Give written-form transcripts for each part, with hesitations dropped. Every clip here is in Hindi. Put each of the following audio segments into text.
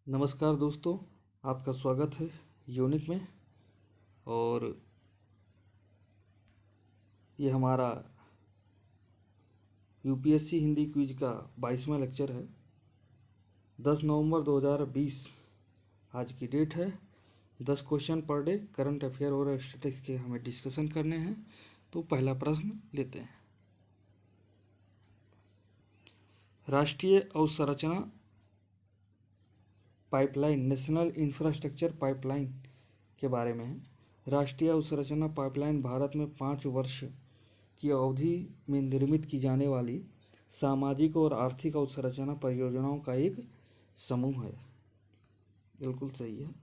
नमस्कार दोस्तों, आपका स्वागत है यूनिक में। और ये हमारा यूपीएससी हिंदी क्विज का 22वां लेक्चर है। 10 नवंबर 2020 आज की डेट है। 10 question per day current affair और स्टैटिस्टिक्स के हमें डिस्कशन करने हैं। तो पहला प्रश्न लेते हैं। राष्ट्रीय अवसंरचना पाइपलाइन, नेशनल इंफ्रास्ट्रक्चर पाइपलाइन के बारे में है। राष्ट्रीय अवसंरचना पाइपलाइन भारत में 5 वर्ष की अवधि में निर्मित की जाने वाली सामाजिक और आर्थिक अवसंरचना परियोजनाओं का एक समूह है। बिल्कुल सही है।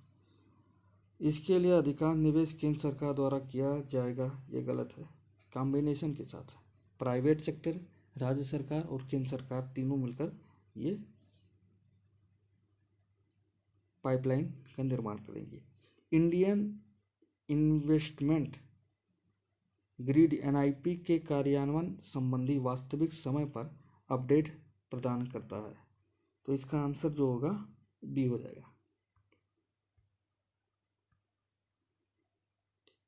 इसके लिए अधिकांश निवेश केंद्र सरकार द्वारा किया जाएगा, ये गलत है। कॉम्बिनेशन के साथ प्राइवेट सेक्टर, राज्य सरकार और केंद्र सरकार तीनों मिलकर ये पाइपलाइन का निर्माण करेंगे। इंडियन इन्वेस्टमेंट ग्रिड एनआईपी के कार्यान्वयन संबंधी वास्तविक समय पर अपडेट प्रदान करता है। तो इसका आंसर जो होगा बी हो जाएगा।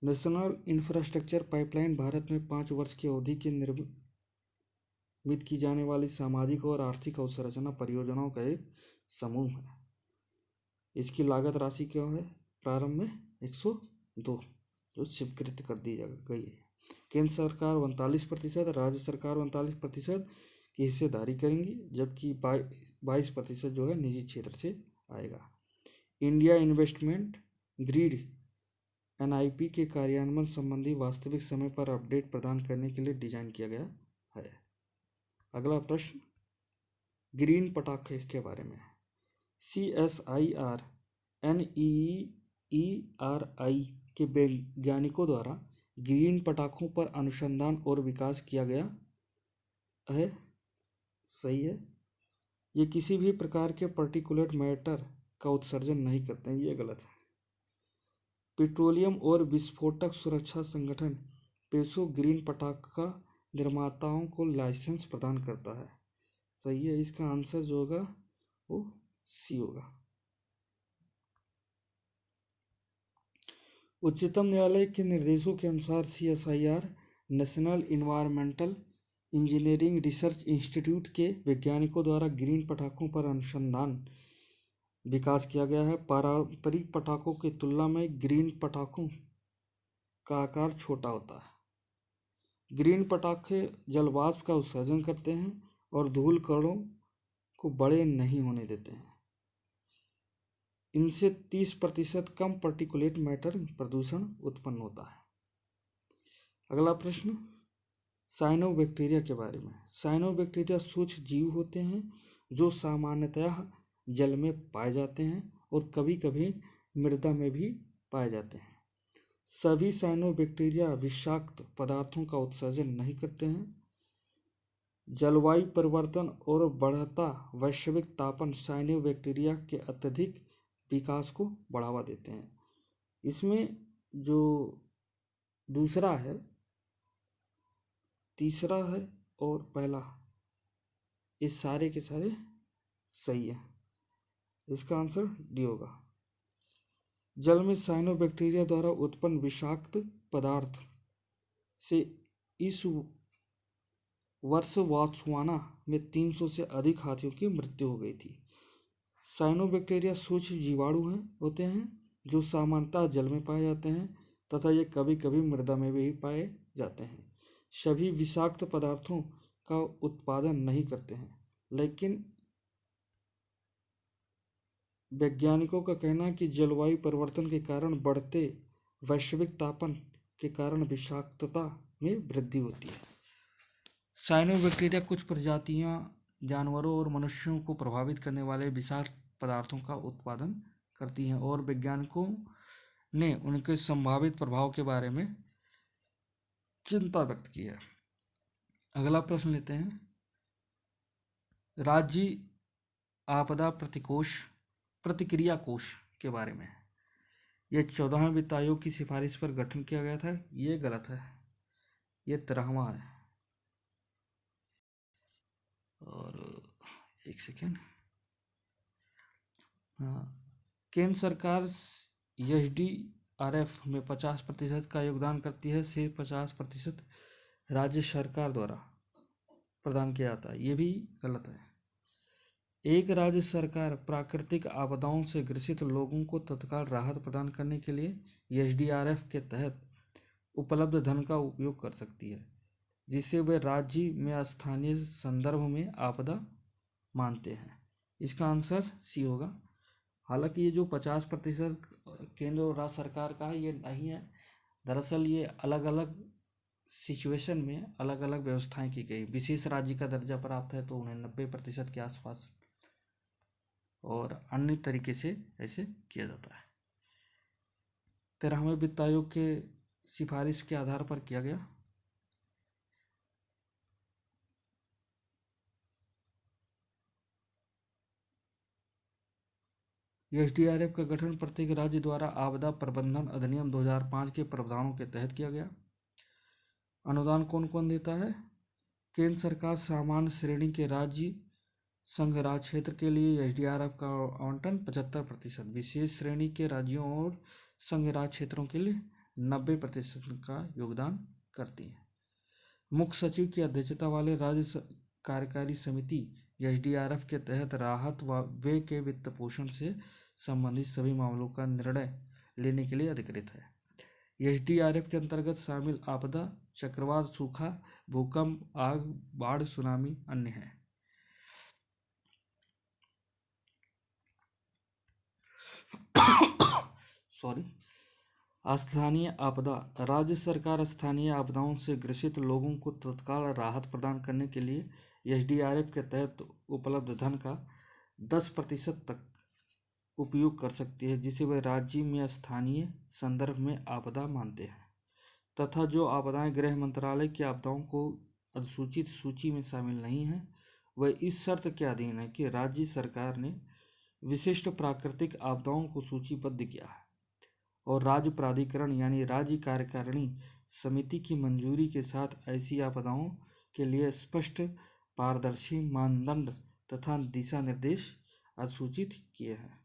नेशनल इंफ्रास्ट्रक्चर पाइपलाइन भारत में 5 वर्ष की अवधि के निर्मित की जाने वाली सामाजिक और आर्थिक अवसंरचना परियोजनाओं का एक समूह है। इसकी लागत राशि क्या है? प्रारंभ में 102 जो स्वीकृत कर दी गई है। केंद्र सरकार 39%, राज्य सरकार 39% की हिस्सेदारी करेंगी, जबकि 22% जो है निजी क्षेत्र से आएगा। इंडिया इन्वेस्टमेंट ग्रिड एनआईपी के कार्यान्वयन संबंधी वास्तविक समय पर अपडेट प्रदान करने के लिए डिजाइन किया गया है। अगला प्रश्न ग्रीन पटाखे के बारे में है। CSIR NEERI के वैज्ञानिकों द्वारा ग्रीन पटाखों पर अनुसंधान और विकास किया गया है। सही है। ये किसी भी प्रकार के पार्टिकुलेट मैटर का उत्सर्जन नहीं करते हैं, ये गलत है। पेट्रोलियम और विस्फोटक सुरक्षा संगठन पेसो ग्रीन पटाखा निर्माताओं को लाइसेंस प्रदान करता है। सही है। इसका आंसर जो होगा वो सी होगा। उच्चतम न्यायालय के निर्देशों के अनुसार CSIR national environmental engineering research institute के वैज्ञानिकों द्वारा ग्रीन पटाखों पर अनुसंधान विकास किया गया है। पारंपरिक पटाखों की तुलना में ग्रीन पटाखों का आकार छोटा होता है। ग्रीन पटाखे जलवाष्प का उत्सर्जन करते हैं और धूल कणों को बड़े नहीं होने देते हैं। इनसे 30% कम पार्टिकुलेट मैटर प्रदूषण उत्पन्न होता है। अगला प्रश्न साइनोबैक्टीरिया के बारे में। साइनोबैक्टीरिया सूक्ष्म जीव होते हैं जो सामान्यतः जल में पाए जाते हैं और कभी कभी मृदा में भी पाए जाते हैं। सभी साइनोबैक्टीरिया विषाक्त पदार्थों का उत्सर्जन नहीं करते हैं। जलवायु परिवर्तन और बढ़ता वैश्विक तापमान साइनोबैक्टीरिया के अत्यधिक विकास को बढ़ावा देते हैं। इसमें जो दूसरा है, तीसरा है और पहला, ये सारे के सारे सही है। इसका आंसर डी होगा। जल में साइनोबैक्टीरिया द्वारा उत्पन्न विषाक्त पदार्थ से इस वर्ष बोत्सवाना में 300 से अधिक हाथियों की मृत्यु हो गई थी। साइनोबैक्टीरिया सूक्ष्म जीवाणु होते हैं जो सामान्यतः जल में पाए जाते हैं तथा ये कभी कभी मृदा में भी पाए जाते हैं। सभी विषाक्त पदार्थों का उत्पादन नहीं करते हैं, लेकिन वैज्ञानिकों का कहना है कि जलवायु परिवर्तन के कारण बढ़ते वैश्विक तापमान के कारण विषाक्तता में वृद्धि होती है। साइनोबैक्टीरिया कुछ प्रजातियां जानवरों और मनुष्यों को प्रभावित करने वाले विषाक्त पदार्थों का उत्पादन करती हैं और वैज्ञानिकों ने उनके संभावित प्रभाव के बारे में चिंता व्यक्त की है। अगला प्रश्न लेते हैं। राज्य आपदा प्रतिक्रिया कोष के बारे में। यह 14वें वित्त आयोग की सिफारिश पर गठन किया गया था, ये गलत है। ये 13वां है। और एक सेकेंड, हाँ, केंद्र सरकार SDRF में 50% का योगदान करती है, से 50% राज्य सरकार द्वारा प्रदान किया जाता है। ये भी गलत है। एक राज्य सरकार प्राकृतिक आपदाओं से ग्रसित लोगों को तत्काल राहत प्रदान करने के लिए SDRF के तहत उपलब्ध धन का उपयोग कर सकती है, जिसे वे राज्य में स्थानीय संदर्भ में आपदा मानते हैं। इसका आंसर सी होगा। हालांकि ये जो 50% केंद्र और राज्य सरकार का है, ये नहीं है। दरअसल ये अलग अलग सिचुएशन में अलग अलग व्यवस्थाएं की गई। विशेष राज्य का दर्जा प्राप्त है तो उन्हें 90% के आसपास, और अन्य तरीके से ऐसे किया जाता है। 13वें वित्त आयोग के सिफारिश के आधार पर किया गया। SDRF का गठन प्रत्येक राज्य द्वारा आपदा प्रबंधन अधिनियम 2005 के प्रावधानों के तहत किया गया। अनुदान कौन कौन देता है? केंद्र सरकार सामान्य श्रेणी के राज्य संघ राज क्षेत्र के लिए SDRF का आवंटन 75%, विशेष श्रेणी के राज्यों और संघ राज क्षेत्रों के लिए 90% का योगदान करती है। मुख्य सचिव की अध्यक्षता वाले राज्य कार्यकारी समिति SDRF के तहत राहत व व्यय के वित्त पोषण से संबंधित सभी मामलों का निर्णय लेने के लिए अधिकृत है। SDRF के अंतर्गत शामिल आपदा चक्रवात, सूखा, भूकंप, आग, बाढ़, सुनामी अन्य हैं। सॉरी। स्थानीय आपदा। राज्य सरकार स्थानीय आपदाओं से ग्रसित लोगों को तत्काल राहत प्रदान करने के लिए SDRF के तहत उपलब्ध धन का 10% तक उपयोग कर सकती है, जिसे वे राज्य में स्थानीय संदर्भ में आपदा मानते हैं, तथा जो आपदाएं गृह मंत्रालय की आपदाओं को अधिसूचित सूची में शामिल नहीं हैं, वह इस शर्त के अधीन है कि राज्य सरकार ने विशिष्ट प्राकृतिक आपदाओं को सूचीबद्ध किया है और राज्य प्राधिकरण यानी राज्य कार्यकारिणी समिति की मंजूरी के साथ ऐसी आपदाओं के लिए स्पष्ट पारदर्शी मानदंड तथा दिशा निर्देश अधिसूचित किए हैं।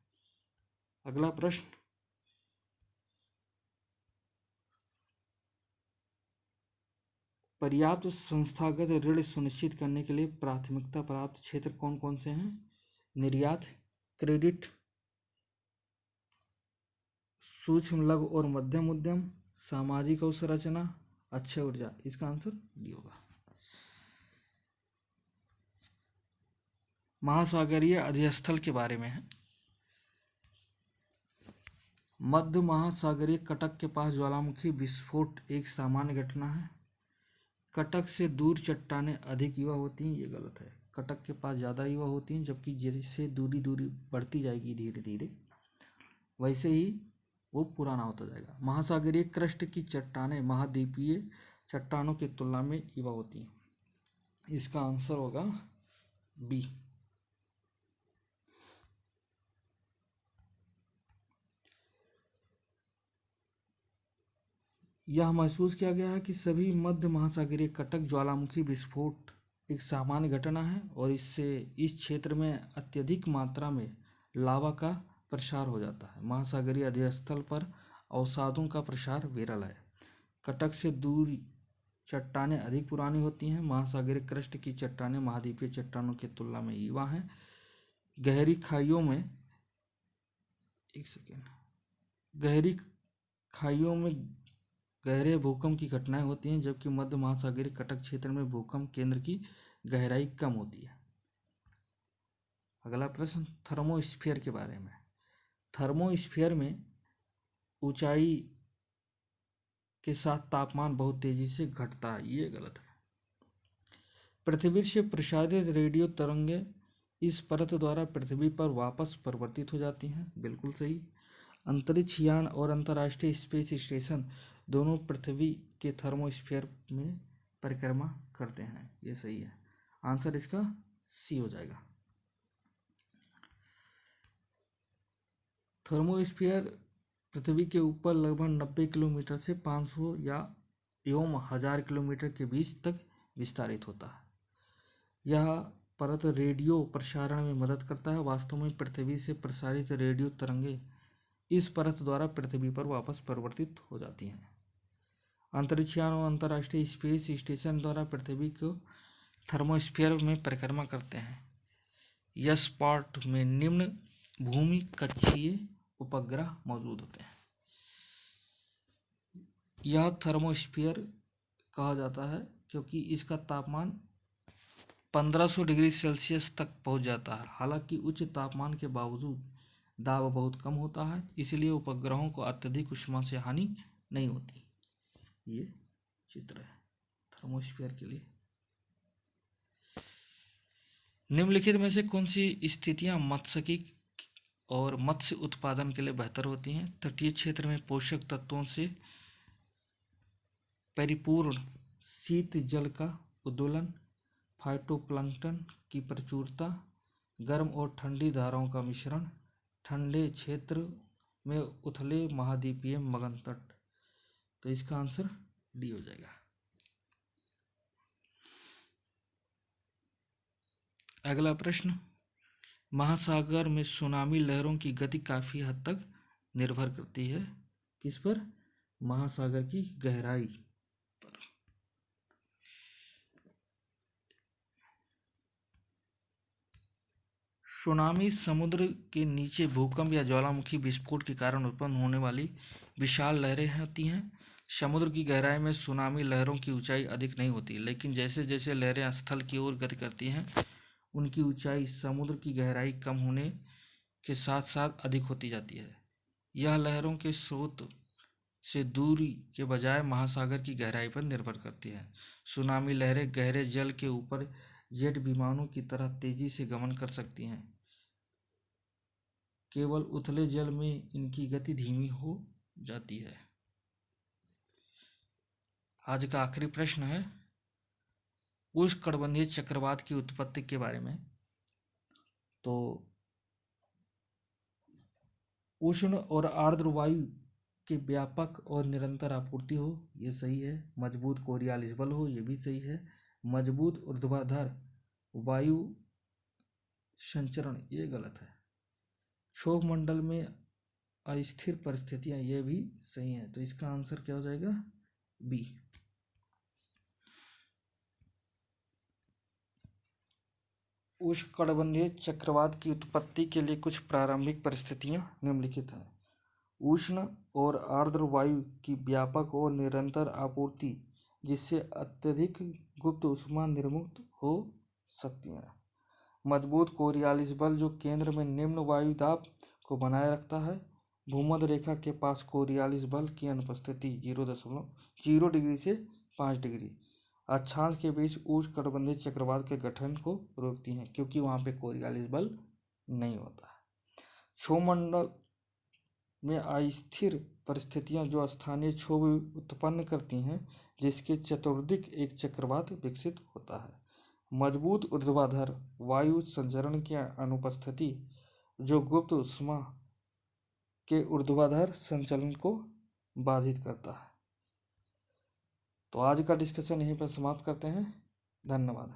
अगला प्रश्न, पर्याप्त संस्थागत ऋण सुनिश्चित करने के लिए प्राथमिकता प्राप्त क्षेत्र कौन कौन से हैं? निर्यात, क्रेडिट, सूक्ष्म लघु और मध्यम उद्यम, सामाजिक अवसंरचना, अक्षय ऊर्जा। इसका आंसर डी होगा। महासागरीय अध्यस्थल के बारे में है। मध्य महासागरीय कटक के पास ज्वालामुखी विस्फोट एक सामान्य घटना है। कटक से दूर चट्टानें अधिक युवा होती हैं, ये गलत है। कटक के पास ज़्यादा युवा होती हैं, जबकि जैसे दूरी बढ़ती जाएगी धीरे धीरे, वैसे ही वो पुराना होता जाएगा। महासागरीय क्रस्ट की चट्टानें महाद्वीपीय चट्टानों की तुलना में युवा होती हैं। इसका आंसर होगा बी। यह महसूस किया गया है कि सभी मध्य महासागरीय कटक ज्वालामुखी विस्फोट एक सामान्य घटना है और इससे इस क्षेत्र में अत्यधिक मात्रा में लावा का प्रसार हो जाता है। महासागरीय अध्यस्थल पर अवसादों का प्रसार विरल है। कटक से दूर चट्टानें अधिक पुरानी होती हैं। महासागरीय क्रस्ट की चट्टानें महाद्वीपीय चट्टानों की तुलना में युवा हैं। गहरी खाइयों में गहरे भूकंप की घटनाएं होती हैं, जबकि मध्य महासागरीय कटक क्षेत्र में भूकंप केंद्र की गहराई कम होती है। अगला प्रश्न, थर्मोस्फीयर के बारे में। थर्मोस्फीयर में ऊंचाई के साथ तापमान बहुत तेजी से घटता है, ये गलत है। पृथ्वी से प्रसारित रेडियो तरंगें इस परत द्वारा पृथ्वी पर वापस परिवर्तित हो जाती हैं, बिल्कुल सही। अंतरिक्ष यान और अंतर्राष्ट्रीय स्पेस स्टेशन दोनों पृथ्वी के थर्मोस्फीयर में परिक्रमा करते हैं, ये सही है। आंसर इसका सी हो जाएगा। थर्मोस्फीयर पृथ्वी के ऊपर लगभग 90 किलोमीटर से 500 या एवं 1000 किलोमीटर के बीच तक विस्तारित होता है। यह परत रेडियो प्रसारण में मदद करता है। वास्तव में पृथ्वी से प्रसारित रेडियो तरंगे इस परत द्वारा पृथ्वी पर वापस परिवर्तित हो जाती हैं। अंतरिक्षयान और अंतर्राष्ट्रीय स्पेस स्टेशन द्वारा पृथ्वी को थर्मोस्फीयर में परिक्रमा करते हैं। यस पार्ट में निम्न भूमि कक्षीय उपग्रह मौजूद होते हैं। यह थर्मोस्फीयर कहा जाता है क्योंकि इसका तापमान 1500 डिग्री सेल्सियस तक पहुंच जाता है। हालांकि उच्च तापमान के बावजूद दाब बहुत कम होता है, इसलिए उपग्रहों को अत्यधिक ऊष्मा से हानि नहीं होती। ये चित्र है थर्मोस्फीयर के लिए। निम्नलिखित में से कौन सी स्थितियां मत्स्यिकी और मत्स्य उत्पादन के लिए बेहतर होती हैं? तटीय क्षेत्र में पोषक तत्वों से परिपूर्ण शीत जल का उद्दोलन, फाइटोप्लैंक्टन की प्रचुरता, गर्म और ठंडी धाराओं का मिश्रण, ठंडे क्षेत्र में उथले महाद्वीपीय मगन तट। तो इसका आंसर डी हो जाएगा। अगला प्रश्न, महासागर में सुनामी लहरों की गति काफी हद तक निर्भर करती है किस पर? महासागर की गहराई पर। सुनामी समुद्र के नीचे भूकंप या ज्वालामुखी विस्फोट के कारण उत्पन्न होने वाली विशाल लहरें होती हैं। समुद्र की गहराई में सुनामी लहरों की ऊंचाई अधिक नहीं होती, लेकिन जैसे जैसे लहरें स्थल की ओर गति करती हैं उनकी ऊंचाई समुद्र की गहराई कम होने के साथ साथ अधिक होती जाती है। यह लहरों के स्रोत से दूरी के बजाय महासागर की गहराई पर निर्भर करती है। सुनामी लहरें गहरे जल के ऊपर जेट विमानों की तरह तेजी से गमन कर सकती हैं। केवल उथले जल में इनकी गति धीमी हो जाती है। आज का आखिरी प्रश्न है उष्णकटिबंधीय चक्रवात की उत्पत्ति के बारे में। तो उष्ण और आर्द्र वायु के व्यापक और निरंतर आपूर्ति हो, ये सही है। मजबूत कोरियालिस बल हो, ये भी सही है। मजबूत ऊर्ध्वाधर वायु संचरण, ये गलत है। क्षोभ मंडल में अस्थिर परिस्थितियां, ये भी सही है। तो इसका आंसर क्या हो जाएगा? बी। उष्णकटिबंधीय चक्रवात की उत्पत्ति के लिए कुछ प्रारंभिक परिस्थितियां निम्नलिखित हैं। उष्ण और आर्द्र वायु की व्यापक और निरंतर आपूर्ति, जिससे अत्यधिक गुप्त ऊष्मा निर्मुक्त हो सकती है। मजबूत कोरियालिस बल, जो केंद्र में निम्न वायु दाब को बनाए रखता है। भूमध्य रेखा के पास कोरियालिस बल की अनुपस्थिति 0.0 डिग्री से 5 डिग्री अक्षांश के बीच उष्णकटिबंधीय चक्रवात के गठन को रोकती हैं, क्योंकि वहाँ पे कोरियालिस बल नहीं होता है। क्षोभमंडल में अस्थिर परिस्थितियां, जो स्थानीय क्षोभ उत्पन्न करती हैं, जिसके चतुर्दिक एक चक्रवात विकसित होता है। मजबूत ऊर्ध्वाधर वायु संचरण की अनुपस्थिति, जो गुप्त ऊष्मा के ऊर्ध्वाधर संचलन को बाधित करता है। तो आज का डिस्कशन यहीं पर समाप्त करते हैं। धन्यवाद।